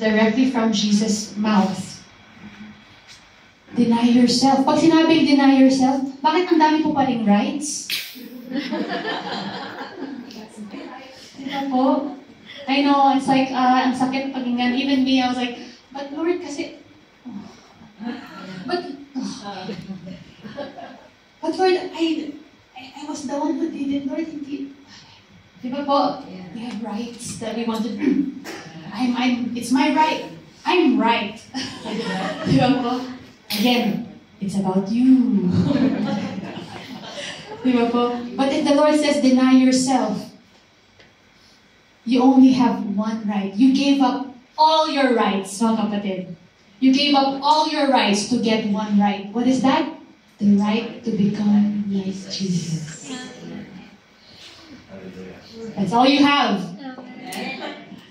directly from Jesus' mouth. Deny yourself. Pag sinabing deny yourself, bakit ang dami po pa ring rights? Diba po? I know, it's like, ang sakit pakinggan. Even me, I was like, but Lord, kasi, but Lord, I was the one who did it. Lord, hindi. Diba po? We have rights that we want to do. It's my right. I'm right. Diba po? Again, it's about you. Diba po? But if the Lord says, deny yourself, you only have one right. You gave up all your rights, mga kapatid. You gave up all your rights to get one right. What is that? The right to become like Jesus. That's all you have.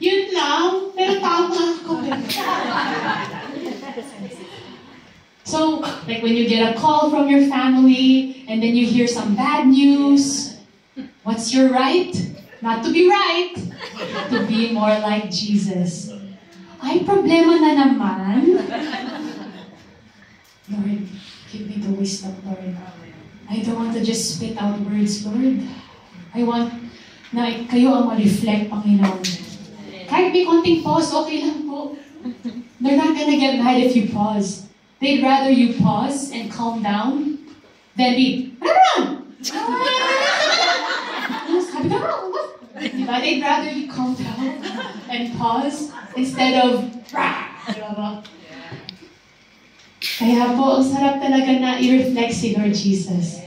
Yun lang, pero tama ako. So, like when you get a call from your family, and then you hear some bad news, what's your right? Not to be right, to be more like Jesus. Ay, problema na naman. Lord, give me the wisdom, Lord. I don't want to just spit out words, Lord. I want na kayo ang ma-reflect, Panginoon. Kahit may konting pause, okay lang po. They're not gonna get mad if you pause. They'd rather you pause and calm down than be, diba? They'd rather you calm down and pause instead of diba? Kaya po, ang sarap talaga na i-reflect si Lord Jesus.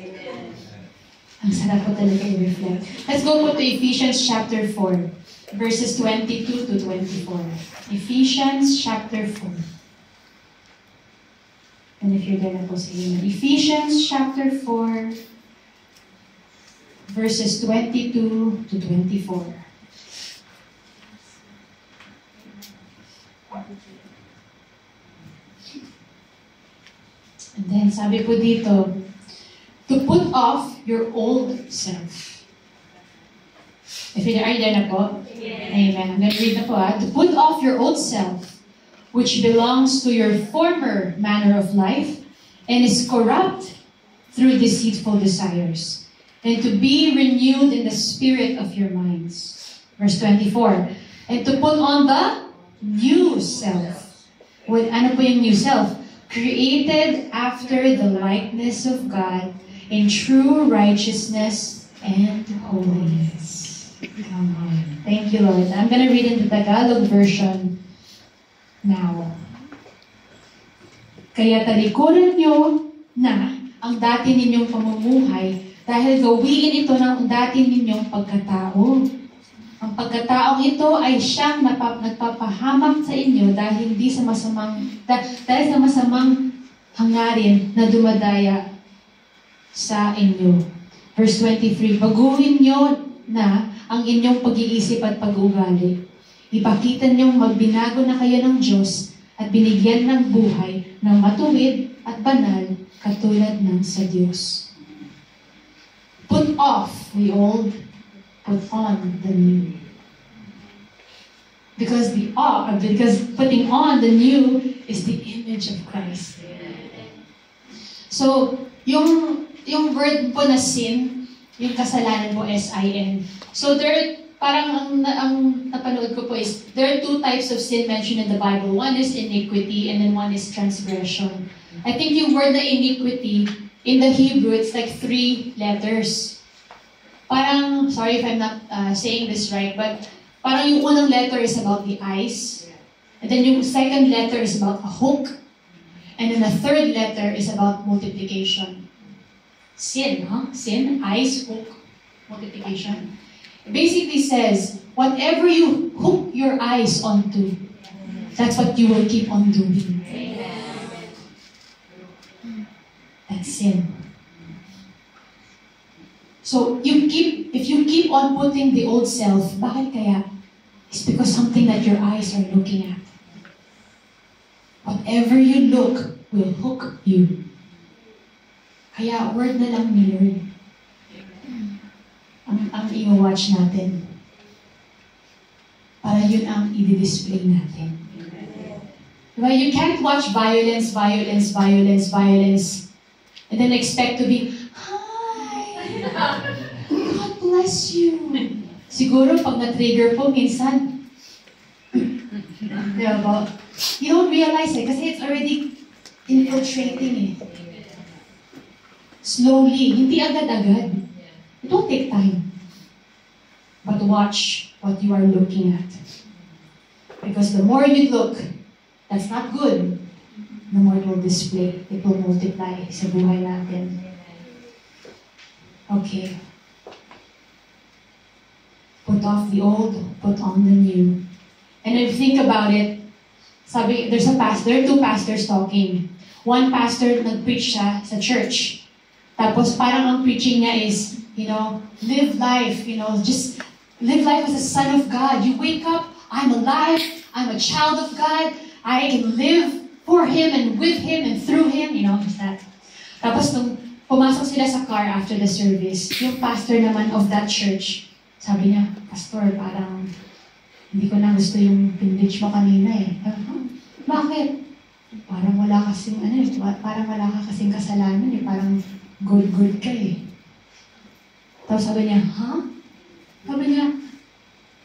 Ang sarap po talaga i-reflect. Let's go po to Ephesians chapter 4, verses 22 to 24. Ephesians chapter 4. And if you're there na po sa inyo, Ephesians chapter 4, verses 22 to 24. And then, sabi po dito, to put off your old self. If you're there na po? Yeah. Amen. I'm going to read na po. To put off your old self, which belongs to your former manner of life, and is corrupt through deceitful desires, and to be renewed in the spirit of your minds. Verse 24. And to put on the new self. Ano po yung new self? Created after the likeness of God in true righteousness and holiness. Amen. Thank you, Lord. I'm going to read in the Tagalog version now. Kaya talikuran nyo na ang dati ninyong pamumuhay dahil gawin ito ng dati ninyong pagkatao. Ang pagkataong ito ay siyang nagpapahamak sa inyo dahil sa masamang hangarin na dumadaya sa inyo. Verse 23, baguhin nyo na ang inyong pag-iisip at pag-uugali. Ipakita niyong magbinago na kayo ng Diyos at binigyan ng buhay ng matuwid at banal katulad ng sa Diyos. Put off the old, put on the new. Because putting on the new is the image of Christ. So, yung word po na sin, yung kasalanan po, S-I-N. So, parang ang napanood ko po is, there are two types of sin mentioned in the Bible. One is iniquity, and then one is transgression. I think yung word na iniquity, in the Hebrew, it's like 3 letters. Parang, sorry if I'm not saying this right, but parang yung unang letter is about the eyes, and then yung second letter is about a hook, and then the third letter is about multiplication. Sin, huh? Sin, eyes, hook, multiplication. It basically says, whatever you hook your eyes onto, that's what you will keep on doing. That's sin. So, if you keep on putting the old self, bakit kaya? It's because something that your eyes are looking at. Whatever you look will hook you. Kaya, word na lang ni Lord. Ang i-watch natin. Para yun ang i-display natin. Diba? You can't watch violence, violence, violence, violence, and then expect to be, hi, God bless you. Siguro pag na-trigger po minsan, diba? You don't realize it kasi it's already infiltrating eh. Slowly, hindi agad-agad. It won't take time. But watch what you are looking at. Because the more you look, that's not good, the more it will display. It will multiply sa buhay natin. Okay. Put off the old, put on the new. And if you think about it, sabi, there are two pastors talking. One pastor nag-preach siya sa church. Tapos parang ang preaching niya is, live life, just live life as a son of God. You wake up, I'm alive, I'm a child of God, I can live for Him and with Him and through Him, just that. Tapos nung pumasok sila sa car after the service, yung pastor naman of that church, sabi niya, Pastor, parang hindi ko na gusto yung pinrich mo kanina eh. Bakit? Parang wala kasing parang wala ka kasing kasalanan eh, parang good ka eh. Tapos sabi niya, Sabi niya,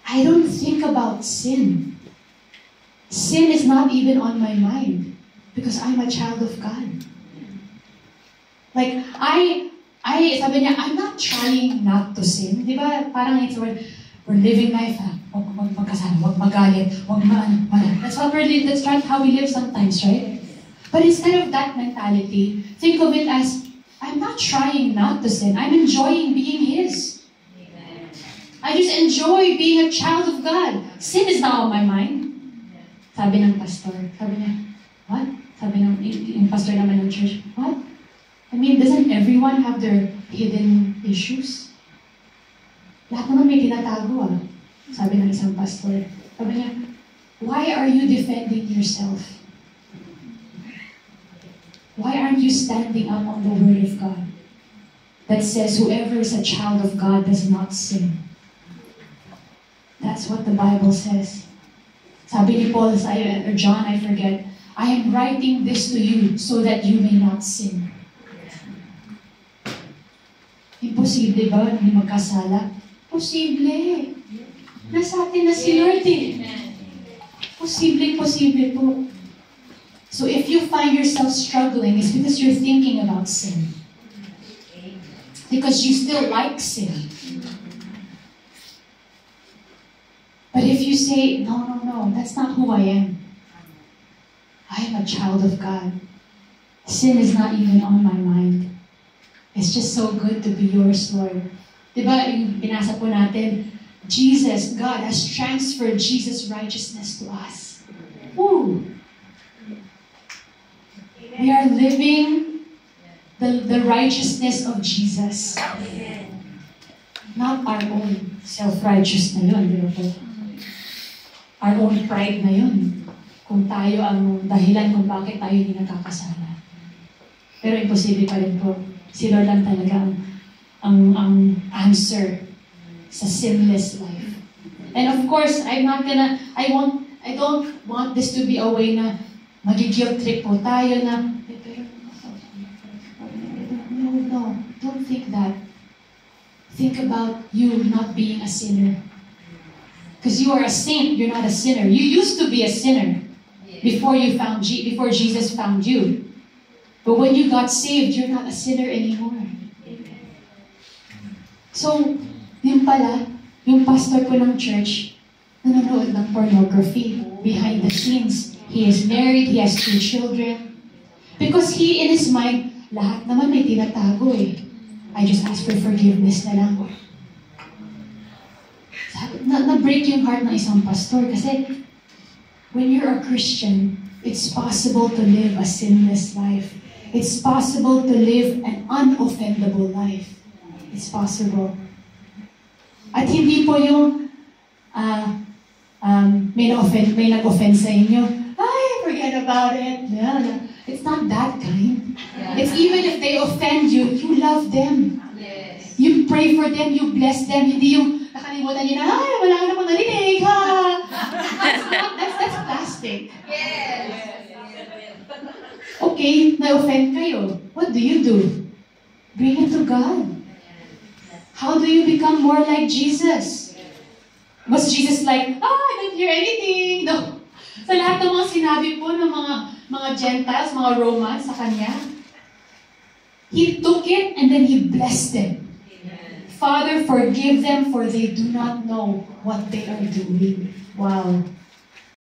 I don't think about sin. Sin is not even on my mind because I'm a child of God. Like, sabi niya, I'm not trying not to sin. Di ba? Parang it's we're living life, Huwag magkasala, huwag magalit, huwag That's how we live sometimes, right? But instead of that mentality, think of it as, I'm not trying not to sin. I'm enjoying being His. I just enjoy being a child of God. Sin is not on my mind. Sabi ng pastor. Sabi niya, what? Sabi ng yung pastor naman ng church, what? I mean, doesn't everyone have their hidden issues? Lahat naman may tinatago Sabi ng isang pastor. Sabi niya, why are you defending yourself? Why aren't you standing up on the Word of God that says whoever is a child of God does not sin? That's what the Bible says. Sabi ni Paul, or John, I forget, I am writing this to you so that you may not sin. Imposible ba hindi magkasala? Posible. Nasa atin na si Lord eh. Posible po. So if you find yourself struggling, it's because you're thinking about sin. Because you still like sin. But if you say, no, that's not who I am. I am a child of God. Sin is not even on my mind. It's just so good to be yours, Lord. Diba, yung binasa po natin, Jesus, God has transferred Jesus' righteousness to us. Woo! We are living the righteousness of Jesus. Not our own self-righteous na yun, di ba po? Our own pride na yun. Kung tayo ang dahilan kung bakit tayo hindi nakakasala. Pero imposible pa rin po. Si Lord lang talaga ang answer sa sinless life. And of course, I don't want this to be a way na mag-guilt trip po tayo na, no, don't think that. Think about you not being a sinner. Because you are a saint, you're not a sinner. You used to be a sinner before Jesus found you. But when you got saved, you're not a sinner anymore. So, yung pala, yung pastor po ng church, nanonood ng pornography behind the scenes. He is married, he has 2 children. Because he, in his mind, lahat naman may tinatago eh. I just ask for forgiveness na lang. Na-break yung heart ng isang pastor kasi when you're a Christian, it's possible to live a sinless life. It's possible to live an unoffendable life. It's possible. At hindi po yung may nag-offend sa inyo, forget about it. Yeah, it's not that kind. Yeah. It's even if they offend you, you love them. Yes. You pray for them, you bless them. Hindi yung nakalimutan nyo na, wala ka na pong narinig, ha? That's plastic. Yes. Okay, na-offend kayo. What do? Bring it to God. How do you become more like Jesus? Was Jesus like, I don't hear anything? No. Sa lahat ng mga sinabi po ng mga Gentiles, mga Romans sa Kanya, He took it and then He blessed them. Father, forgive them for they do not know what they are doing. Wow.